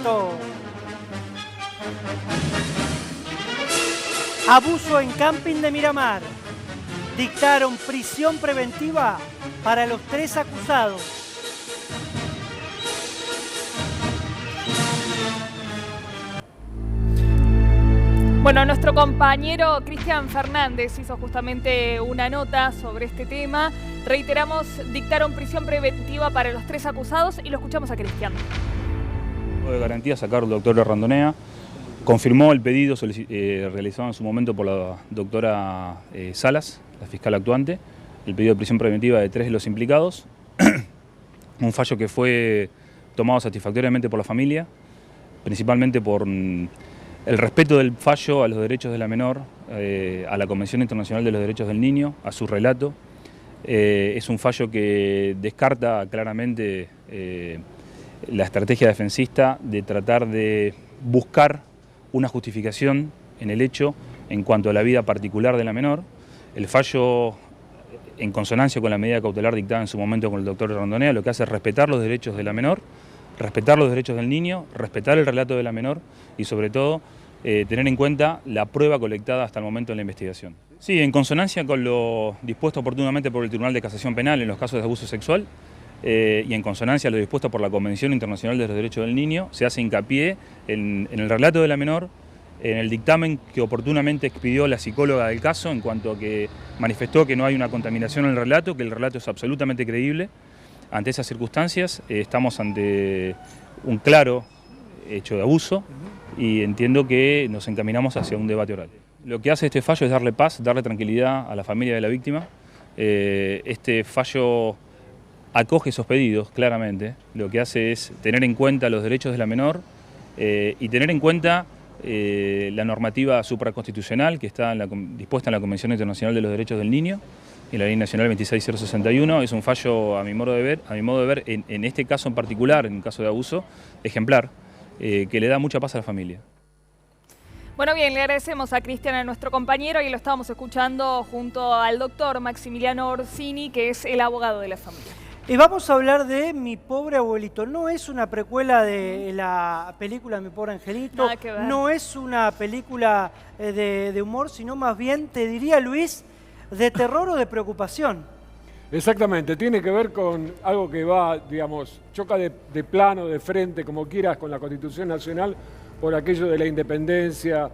Abuso. Abuso en Camping de Miramar. Dictaron prisión preventiva para los 3 acusados. Bueno, nuestro compañero Cristian Fernández hizo justamente una nota sobre este tema. Reiteramos, dictaron prisión preventiva para los 3 acusados y lo escuchamos a Cristian. De garantía sacar el doctor Randonea. Confirmó el pedido realizado en su momento por la doctora Salas, la fiscal actuante, el pedido de prisión preventiva de 3 de los implicados. Un fallo que fue tomado satisfactoriamente por la familia, principalmente por el respeto del fallo a los derechos de la menor, a la Convención Internacional de los Derechos del Niño, a su relato. Es un fallo que descarta claramente la estrategia defensista de tratar de buscar una justificación en el hecho en cuanto a la vida particular de la menor. El fallo, en consonancia con la medida cautelar dictada en su momento con el doctor Randonea, lo que hace es respetar los derechos de la menor, respetar los derechos del niño, respetar el relato de la menor y sobre todo tener en cuenta la prueba colectada hasta el momento en la investigación. Sí, en consonancia con lo dispuesto oportunamente por el Tribunal de Casación Penal en los casos de abuso sexual y en consonancia a lo dispuesto por la Convención Internacional de los Derechos del Niño, se hace hincapié en el relato de la menor, en el dictamen que oportunamente expidió la psicóloga del caso en cuanto a que manifestó que no hay una contaminación en el relato, que el relato es absolutamente creíble. Ante esas circunstancias estamos ante un claro hecho de abuso y entiendo que nos encaminamos hacia un debate oral. Lo que hace este fallo es darle paz, darle tranquilidad a la familia de la víctima. Este fallo acoge esos pedidos claramente, lo que hace es tener en cuenta los derechos de la menor y tener en cuenta la normativa supraconstitucional que está dispuesta en la Convención Internacional de los Derechos del Niño y la Ley Nacional 26061. Es un fallo, a mi modo de ver, en este caso en particular, en un caso de abuso, ejemplar, que le da mucha paz a la familia. Bueno, bien, le agradecemos a Cristian, a nuestro compañero, y lo estábamos escuchando junto al doctor Maximiliano Orsini, que es el abogado de la familia. Y vamos a hablar de Mi Pobre Abuelito. No es una precuela de la película Mi Pobre Angelito, Nada que ver. No es una película de humor, sino más bien, te diría, Luis, de terror o de preocupación. Exactamente, tiene que ver con algo que va, digamos, choca de plano, de frente, como quieras, con la Constitución Nacional, por aquello de la independencia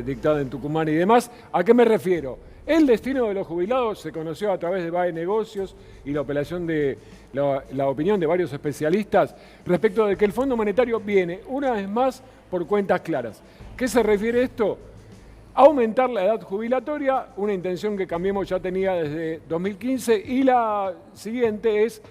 dictada en Tucumán y demás. ¿A qué me refiero? El destino de los jubilados se conoció a través de BAE Negocios y la opinión de varios especialistas respecto de que el Fondo Monetario viene, una vez más, por cuentas claras. ¿Qué se refiere esto? Aumentar la edad jubilatoria, una intención que Cambiemos ya tenía desde 2015, y la siguiente es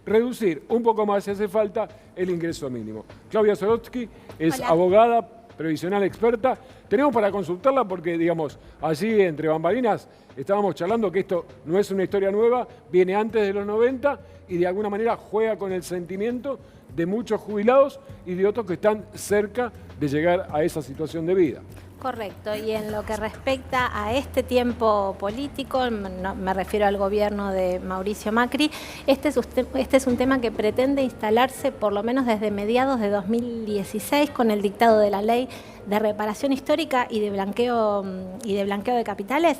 reducir un poco más, si hace falta, el ingreso mínimo. Claudia Sorotsky es abogada previsional experta. Tenemos para consultarla porque, digamos, allí entre bambalinas estábamos charlando que esto no es una historia nueva, viene antes de los 90 y de alguna manera juega con el sentimiento de muchos jubilados y de otros que están cerca de llegar a esa situación de vida. Correcto, y en lo que respecta a este tiempo político, me refiero al gobierno de Mauricio Macri, este es un tema que pretende instalarse por lo menos desde mediados de 2016 con el dictado de la ley de reparación histórica y de blanqueo de capitales.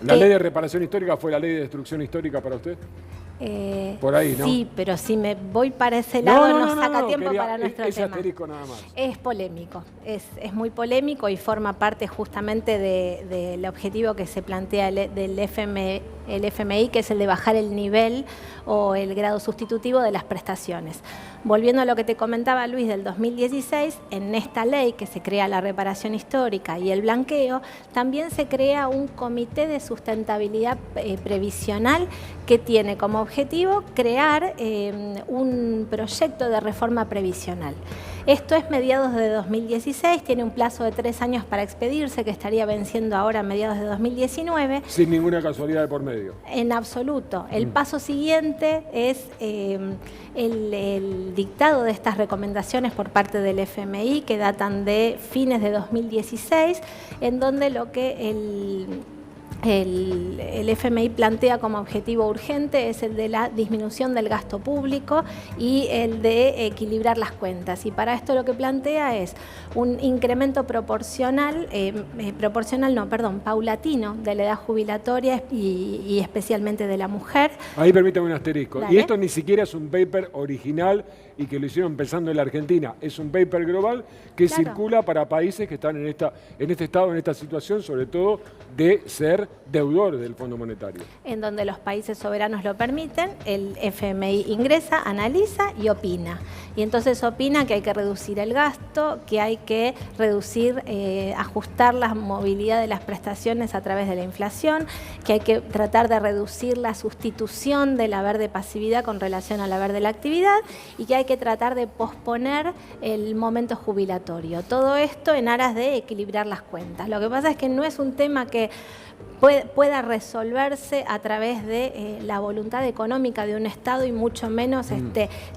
¿La ley de reparación histórica fue la ley de destrucción histórica para usted? Por ahí, ¿no? Sí, pero si me voy para ese lado no saca tiempo para nuestro ese tema. asterisco nada más. Es polémico, es muy polémico y forma parte justamente del objetivo que se plantea del FMI, que es el de bajar el nivel o el grado sustitutivo de las prestaciones. Volviendo a lo que te comentaba Luis del 2016, en esta ley que se crea la reparación histórica y el blanqueo, también se crea un comité de sustentabilidad previsional que tiene como objetivo crear un proyecto de reforma previsional. Esto es mediados de 2016, tiene un plazo de 3 años para expedirse, que estaría venciendo ahora a mediados de 2019. Sin ninguna casualidad de por medio. En absoluto. El paso siguiente es el dictado de estas recomendaciones por parte del FMI, que datan de fines de 2016, en donde lo que el FMI plantea como objetivo urgente es el de la disminución del gasto público y el de equilibrar las cuentas. Y para esto lo que plantea es un incremento paulatino de la edad jubilatoria y especialmente de la mujer. Ahí permítame un asterisco. Dale. Y esto ni siquiera es un paper original y que lo hicieron pensando en la Argentina. Es un paper global que Claro. circula para países que están en este estado, en esta situación, sobre todo de ser deudores del Fondo Monetario. En donde los países soberanos lo permiten, el FMI ingresa, analiza y opina. Y entonces opina que hay que reducir el gasto, que hay que reducir, ajustar la movilidad de las prestaciones a través de la inflación, que hay que tratar de reducir la sustitución del haber de pasividad con relación al haber de la actividad y que hay que tratar de posponer el momento jubilatorio. Todo esto en aras de equilibrar las cuentas. Lo que pasa es que no es un tema que pueda resolverse a través de la voluntad económica de un Estado y mucho menos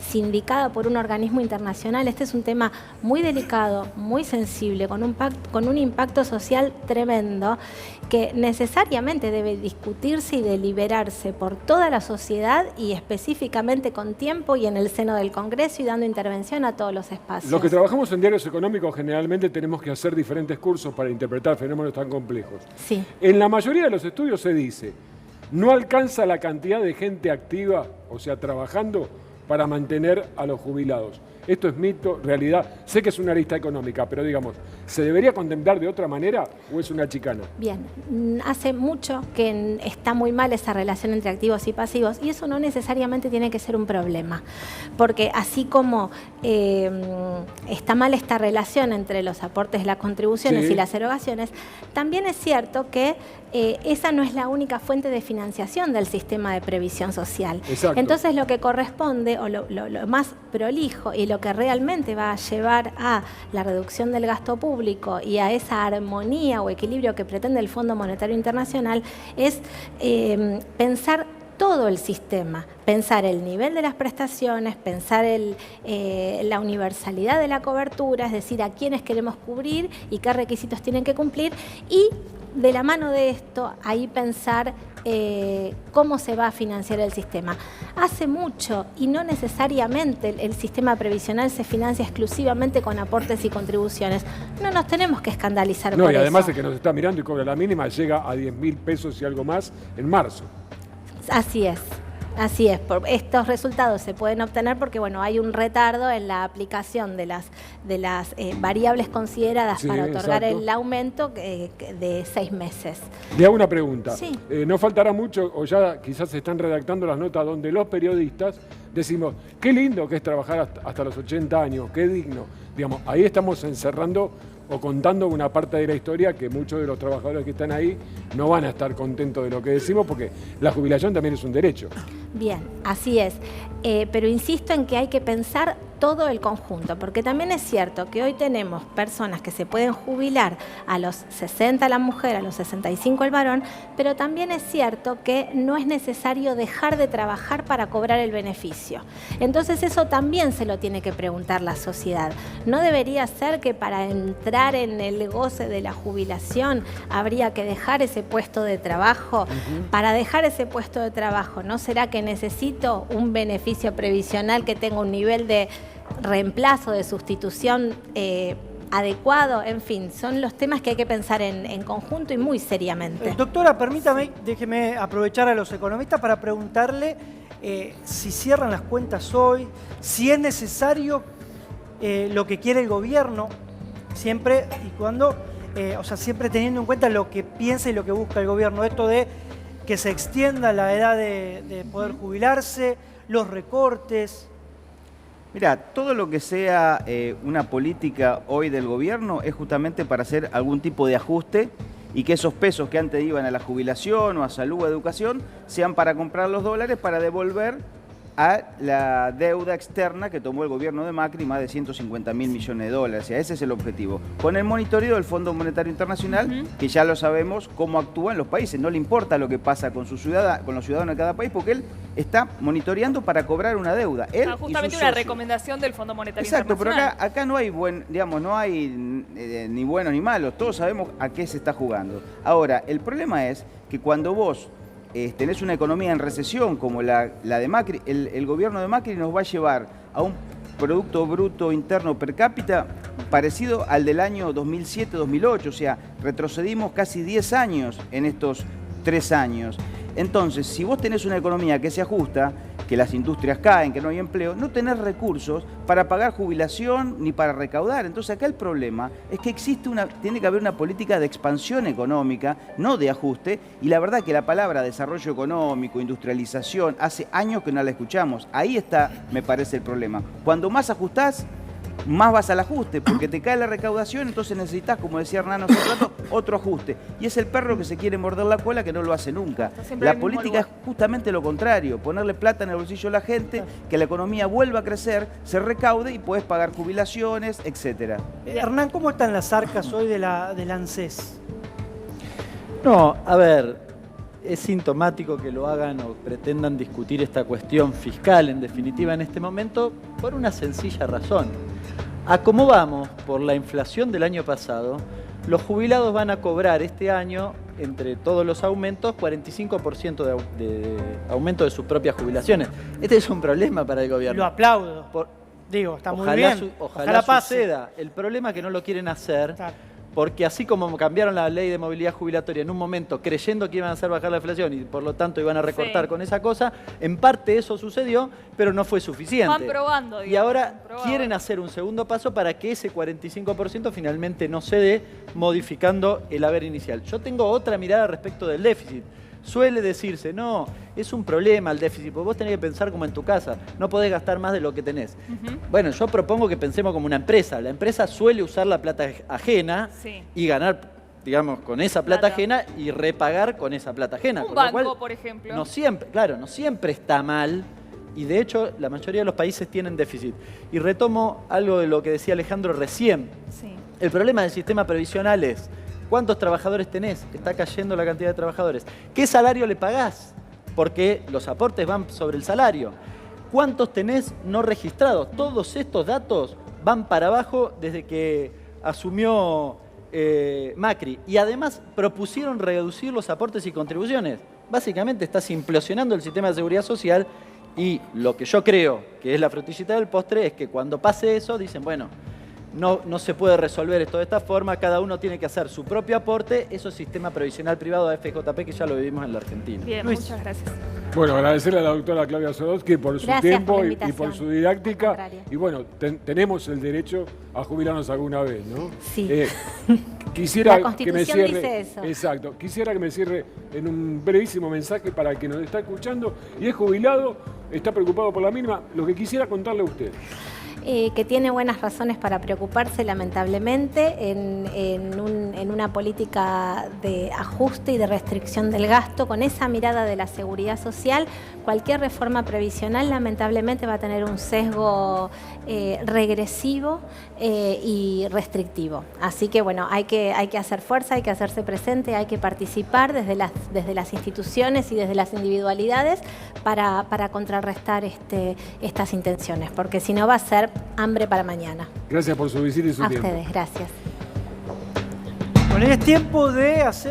sindicada por un organismo internacional. Este es un tema muy delicado, muy sensible, con un impacto social tremendo que necesariamente debe discutirse y deliberarse por toda la sociedad y específicamente con tiempo y en el seno del Congreso y dando intervención a todos los espacios. Los que trabajamos en diarios económicos generalmente tenemos que hacer diferentes cursos para interpretar fenómenos tan complejos. Sí. En la mayoría de los estudios se dice, no alcanza la cantidad de gente activa, o sea, trabajando, para mantener a los jubilados. Esto es mito, realidad. Sé que es una arista económica, pero digamos, ¿se debería contemplar de otra manera o es una chicana? Bien, hace mucho que está muy mal esa relación entre activos y pasivos y eso no necesariamente tiene que ser un problema, porque así como está mal esta relación entre los aportes, las contribuciones Sí. y las erogaciones, también es cierto que esa no es la única fuente de financiación del sistema de previsión social. Exacto. Entonces lo que corresponde o lo más prolijo y lo que realmente va a llevar a la reducción del gasto público y a esa armonía o equilibrio que pretende el Fondo Monetario Internacional es pensar todo el sistema, pensar el nivel de las prestaciones, pensar la universalidad de la cobertura, es decir, a quiénes queremos cubrir y qué requisitos tienen que cumplir y de la mano de esto, ahí pensar cómo se va a financiar el sistema. Hace mucho y no necesariamente el sistema previsional se financia exclusivamente con aportes y contribuciones. No nos tenemos que escandalizar No, por y además eso. el que nos está mirando y cobra la mínima llega a 10.000 pesos y algo más en marzo. Así es. Así es, estos resultados se pueden obtener porque bueno, hay un retardo en la aplicación de las variables consideradas Sí, para otorgar exacto. el aumento de 6 meses. Le hago una pregunta. Sí. No faltará mucho, o ya quizás se están redactando las notas donde los periodistas decimos, qué lindo que es trabajar hasta los 80 años, qué digno. Digamos, ahí estamos encerrando o contando una parte de la historia que muchos de los trabajadores que están ahí no van a estar contentos de lo que decimos porque la jubilación también es un derecho. Bien, así es. Pero insisto en que hay que pensar todo el conjunto, porque también es cierto que hoy tenemos personas que se pueden jubilar a los 60 la mujer, a los 65 el varón, pero también es cierto que no es necesario dejar de trabajar para cobrar el beneficio. Entonces eso también se lo tiene que preguntar la sociedad. ¿No debería ser que para entrar en el goce de la jubilación habría que dejar ese puesto de trabajo? Para dejar ese puesto de trabajo, ¿no será que necesito un beneficio previsional que tenga un nivel de reemplazo, de sustitución adecuado? En fin, son los temas que hay que pensar en conjunto y muy seriamente. Doctora, permítame, déjeme aprovechar a los economistas para preguntarle si cierran las cuentas hoy, si es necesario lo que quiere el gobierno, siempre y cuando, siempre teniendo en cuenta lo que piensa y lo que busca el gobierno, esto de que se extienda la edad de poder jubilarse, los recortes. Mira, todo lo que sea una política hoy del gobierno es justamente para hacer algún tipo de ajuste y que esos pesos que antes iban a la jubilación o a salud o a educación sean para comprar los dólares para devolver a la deuda externa que tomó el gobierno de Macri, más de 150.000 millones de dólares. O sea, ese es el objetivo. Con el monitoreo del Fondo Monetario Internacional, que ya lo sabemos cómo actúa en los países. No le importa lo que pasa con los ciudadanos de cada país, porque él está monitoreando para cobrar una deuda. Él justamente y una sus socios. recomendación del Fondo Monetario Exacto, pero Internacional. acá no hay no hay ni buenos ni malos. Todos sabemos a qué se está jugando. Ahora, el problema es que cuando vos tenés una economía en recesión como la de Macri, el gobierno de Macri nos va a llevar a un Producto Bruto Interno Per Cápita parecido al del año 2007-2008, o sea, retrocedimos casi 10 años en estos 3 años. Entonces, si vos tenés una economía que se ajusta, que las industrias caen, que no hay empleo, no tenés recursos para pagar jubilación ni para recaudar. Entonces acá el problema es que tiene que haber una política de expansión económica, no de ajuste, y la verdad que la palabra desarrollo económico, industrialización, hace años que no la escuchamos. Ahí está, me parece, el problema. Cuando más ajustás, más vas al ajuste, porque te cae la recaudación, entonces necesitas, como decía Hernán hace un rato, otro ajuste. Y es el perro que se quiere morder la cola que no lo hace nunca. La política es justamente lo contrario, ponerle plata en el bolsillo a la gente, que la economía vuelva a crecer, se recaude y puedes pagar jubilaciones, etc. Hernán, ¿cómo están las arcas hoy del ANSES? No, a ver, es sintomático que lo hagan o pretendan discutir esta cuestión fiscal, en definitiva, en este momento, por una sencilla razón. A cómo vamos por la inflación del año pasado, los jubilados van a cobrar este año, entre todos los aumentos, 45% de aumento de sus propias jubilaciones. Este es un problema para el gobierno. Lo aplaudo. Digo, está muy bien. Ojalá pase. suceda. El problema es que no lo quieren hacer. Claro. Porque así como cambiaron la ley de movilidad jubilatoria en un momento creyendo que iban a hacer bajar la inflación y por lo tanto iban a recortar con esa cosa, en parte eso sucedió, pero no fue suficiente. Van probando, digamos, y ahora quieren hacer un segundo paso para que ese 45% finalmente no se dé, modificando el haber inicial. Yo tengo otra mirada respecto del déficit. Suele decirse, no, es un problema el déficit, porque vos tenés que pensar como en tu casa, no podés gastar más de lo que tenés. Bueno, yo propongo que pensemos como una empresa. La empresa suele usar la plata ajena y ganar, digamos, con esa plata ajena y repagar con esa plata ajena. Un banco, por ejemplo. No siempre, claro, no siempre está mal y de hecho la mayoría de los países tienen déficit. Y retomo algo de lo que decía Alejandro recién. El problema del sistema previsional es: ¿cuántos trabajadores tenés? Está cayendo la cantidad de trabajadores. ¿Qué salario le pagás? Porque los aportes van sobre el salario. ¿Cuántos tenés no registrados? Todos estos datos van para abajo desde que asumió Macri. Y además propusieron reducir los aportes y contribuciones. Básicamente estás implosionando el sistema de seguridad social y lo que yo creo que es la frutillita del postre es que cuando pase eso dicen, bueno, no se puede resolver esto de esta forma, cada uno tiene que hacer su propio aporte. Eso es sistema previsional privado de FJP, que ya lo vivimos en la Argentina. Bien, muchas gracias. Bueno, agradecerle a la doctora Claudia Sodowsky por su tiempo y por su didáctica. Y bueno, tenemos el derecho a jubilarnos alguna vez, ¿no? Sí. Quisiera la Constitución que me cierre, dice eso. Exacto. Quisiera que me cierre en un brevísimo mensaje para el que nos está escuchando y es jubilado, está preocupado por la mínima. Lo que quisiera contarle a usted. Que tiene buenas razones para preocuparse, lamentablemente, en una política de ajuste y de restricción del gasto. Con esa mirada de la seguridad social, cualquier reforma previsional, lamentablemente, va a tener un sesgo regresivo y restrictivo. Así que, bueno, hay que hacer fuerza, hay que hacerse presente, hay que participar desde las instituciones y desde las individualidades para contrarrestar estas intenciones, porque si no va a ser hambre para mañana. Gracias por su visita y su tiempo. A ustedes, gracias. Bueno, es tiempo de hacer